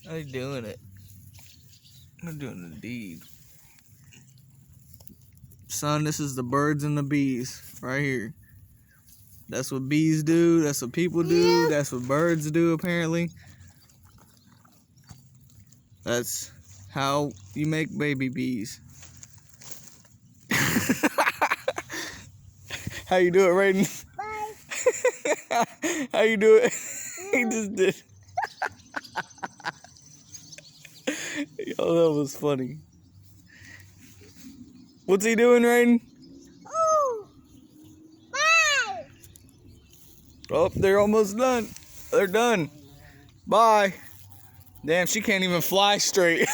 They're doing it. They're doing the deed. Son, this is the birds and the bees right here. That's what bees do. That's what people do. Yeah. That's what birds do, apparently. That's how you make baby bees. How you do it, Raiden? Bye. How you do it? He just did. Yo, that was funny. What's he doing, Raiden? Ooh. Bye. Oh, they're almost done. They're done. Bye. Damn, she can't even fly straight.